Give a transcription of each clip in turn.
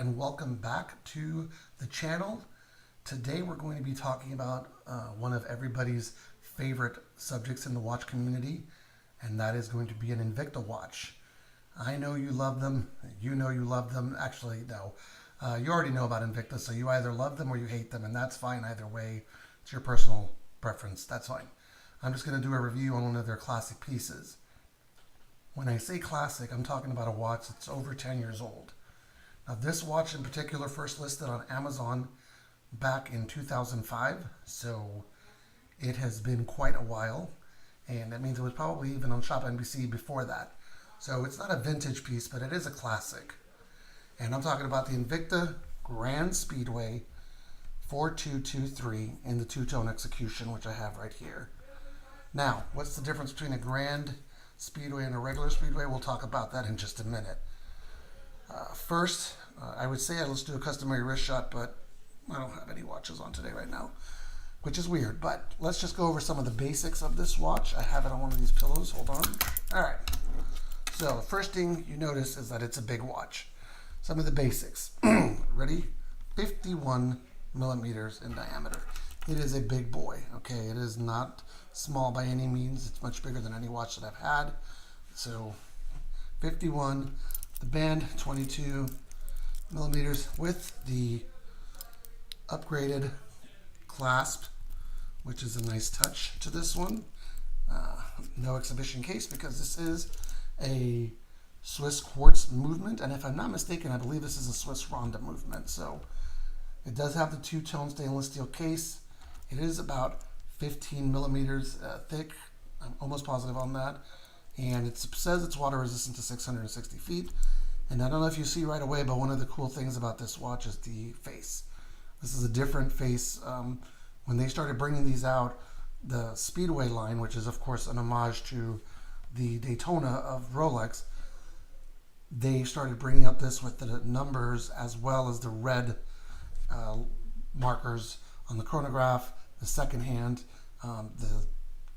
and welcome back to the channel. Today we're going to be talking about one of everybody's favorite subjects in the watch community, and that is going to be an Invicta watch. I know you love them. You know you love them. Actually, no. You already know about Invicta, so you either love them or you hate them, and that's fine either way. It's your personal preference. That's fine. I'm just going to do a review on one of their classic pieces. When I say classic, I'm talking about a watch that's over 10 years old. Now, this watch in particular first listed on Amazon back in 2005, so it has been quite a while, and that means it was probably even on Shop NBC before that. So it's not a vintage piece, but it is a classic. And I'm talking about the Invicta Grand Speedway 4223 in the two-tone execution, which I have right here. Now, what's the difference between a Grand Speedway and a regular Speedway? We'll talk about that in just a minute. First, I would say let's do a customary wrist shot, but I don't have any watches on today right now, which is weird. But let's just go over some of the basics of this watch. I have it on one of these pillows. Hold on. All right. So the first thing you notice is that it's a big watch. Some of the basics. Ready? 51 millimeters in diameter. It is a big boy. Okay, it is not small by any means. It's much bigger than any watch that I've had. So 51. The band 22 millimeters with the upgraded clasp, which is a nice touch to this one. No exhibition case because this is a Swiss quartz movement, and if I'm not mistaken, I believe this is a Swiss Ronda movement. So it does have the two-tone stainless steel case. It is about 15 millimeters thick. I'm almost positive on that. And it says it's water resistant to 660 feet. And I don't know if you see right away, but one of the cool things about this watch is the face. This is a different face. When they started bringing these out, the Speedway line, which is of course an homage to the Daytona of Rolex, they started bringing up this with the numbers as well as the red markers on the chronograph, the second hand, the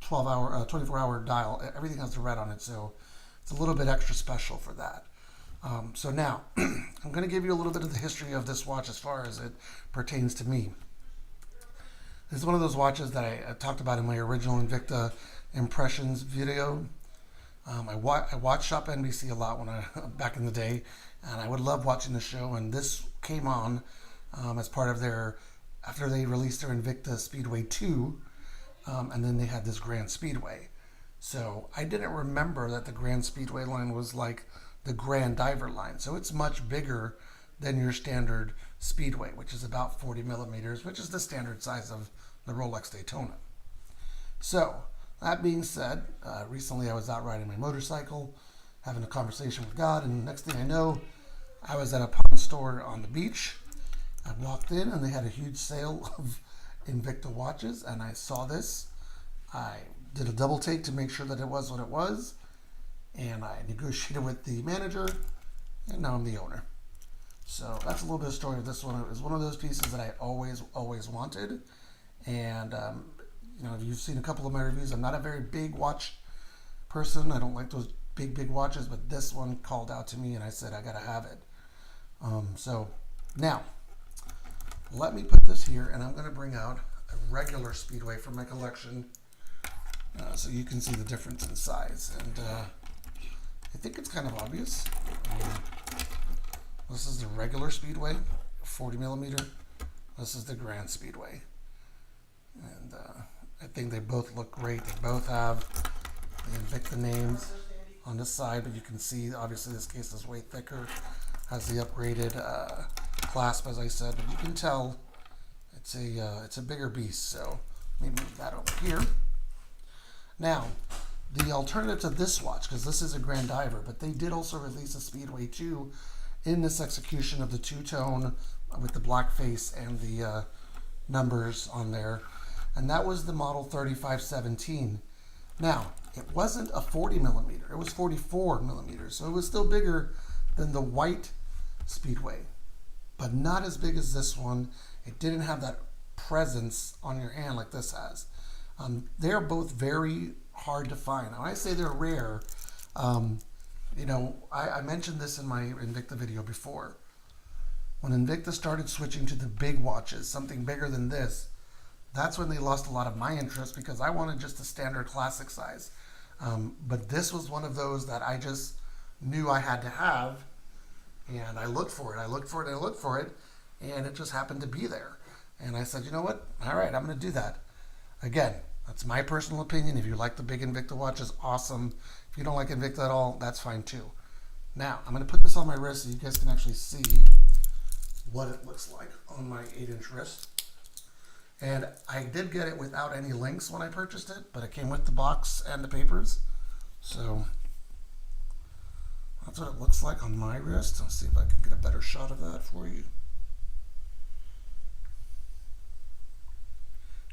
24-hour dial. Everything has the red on it, so it's a little bit extra special for that. So now, I'm going to give you a little bit of the history of this watch as far as it pertains to me. This is one of those watches that I talked about in my original Invicta Impressions video. I watched Shop NBC a lot back in the day, and I would love watching the show, and this came on as part of after they released their Invicta Speedway 2, and then they had this Grand Speedway. So I didn't remember that the Grand Speedway line was like the Grand Diver line. So it's much bigger than your standard Speedway, which is about 40 millimeters, which is the standard size of the Rolex Daytona. So that being said, recently I was out riding my motorcycle, having a conversation with God, and the next thing I know, I was at a pawn store on the beach. I walked in and they had a huge sale of Invicta watches, and I saw this. I did a double take to make sure that it was what it was, and I negotiated with the manager, and now I'm the owner. So that's a little bit of story of this one. It was one of those pieces that I always wanted, and you know, if you've seen a couple of my reviews, I'm not a very big watch person. I don't like those big watches, but this one called out to me, and I said I gotta have it. So now, let me put this here, and I'm going to bring out a regular Speedway from my collection so you can see the difference in size. And I think it's kind of obvious. This is the regular Speedway, 40 millimeter. This is the Grand Speedway. And I think they both look great. They both have the Invicta names on this side, but you can see, obviously, this case is way thicker. Has the upgraded clasp, as I said, but you can tell it's a bigger beast. So let me move that over here. Now, the alternative to this watch, because this is a Grand Diver, but they did also release a Speedway 2 in this execution of the two-tone with the black face and the numbers on there, and that was the model 3517. Now, it wasn't a 40 millimeter, it was 44 millimeters, so it was still bigger than the white Speedway, but not as big as this one. It didn't have that presence on your hand like this has. They're both very hard to find. Now, I say they're rare. You know, I mentioned this in my Invicta video before. when Invicta started switching to the big watches, something bigger than this, that's when they lost a lot of my interest because I wanted just a standard classic size. But this was one of those that I just knew I had to have, and I looked for it. I looked for it, and I looked for it, and it just happened to be there. And I said, you know what? All right, I'm going to do that. Again, that's my personal opinion. If you like the big Invicta watches, awesome. If you don't like Invicta at all, that's fine too. Now, I'm going to put this on my wrist so you guys can actually see what it looks like on my 8-inch wrist. And I did get it without any links when I purchased it, but it came with the box and the papers. So that's what it looks like on my wrist. I'll see if I can get a better shot of that for you.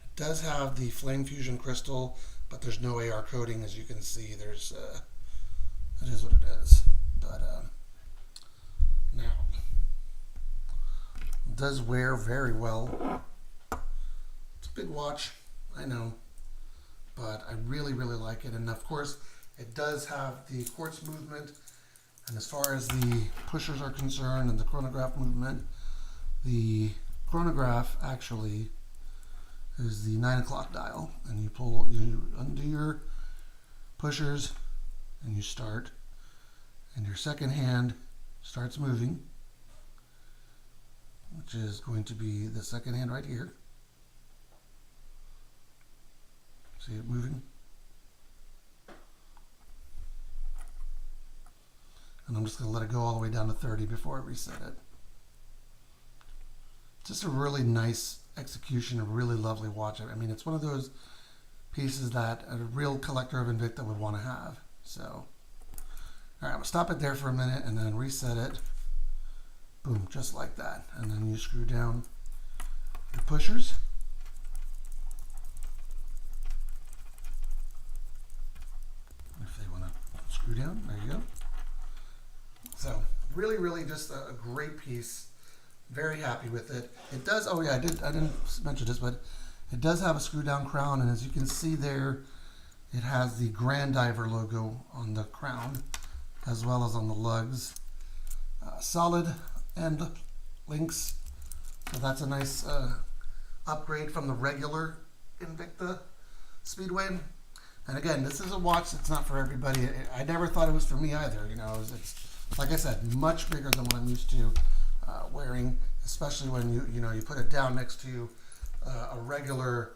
It does have the Flame Fusion crystal, but there's no AR coating, as you can see. There's it is what it is. But now it does wear very well. It's a big watch, I know, but I really, really like it. And of course, it does have the quartz movement. And as far as the pushers are concerned and the chronograph movement, the chronograph actually is the 9 o'clock dial. And you undo your pushers and you start. And your second hand starts moving, which is going to be the second hand right here. See it moving? And I'm just going to let it go all the way down to 30 before I reset it. Just a really nice execution, a really lovely watch. I mean, it's one of those pieces that a real collector of Invicta would want to have. So, all right, I'm going to stop it there for a minute and then reset it. Boom, just like that. And then you screw down your pushers. If they want to screw down, there you go. So, really, really just a great piece. Very happy with it. It does, oh yeah, I didn't mention this, but it does have a screw down crown, and as you can see there, it has the Grand Diver logo on the crown, as well as on the lugs. Solid end links, so that's a nice upgrade from the regular Invicta Speedway. And again, this is a watch that's not for everybody. I never thought it was for me either. You know, it's like I said, much bigger than what I'm used to wearing, especially when you put it down next to a regular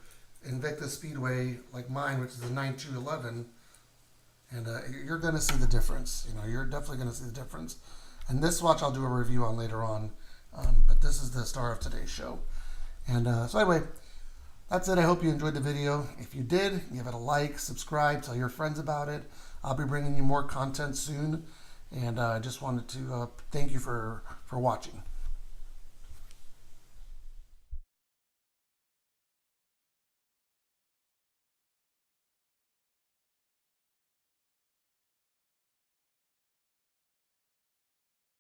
Invicta Speedway like mine, which is a 9211, and you're going to see the difference. You know, you're definitely going to see the difference. And this watch I'll do a review on later on, but this is the star of today's show. And so anyway, that's it. I hope you enjoyed the video. If you did, give it a like, subscribe, tell your friends about it. I'll be bringing you more content soon, and I just wanted to thank you for watching.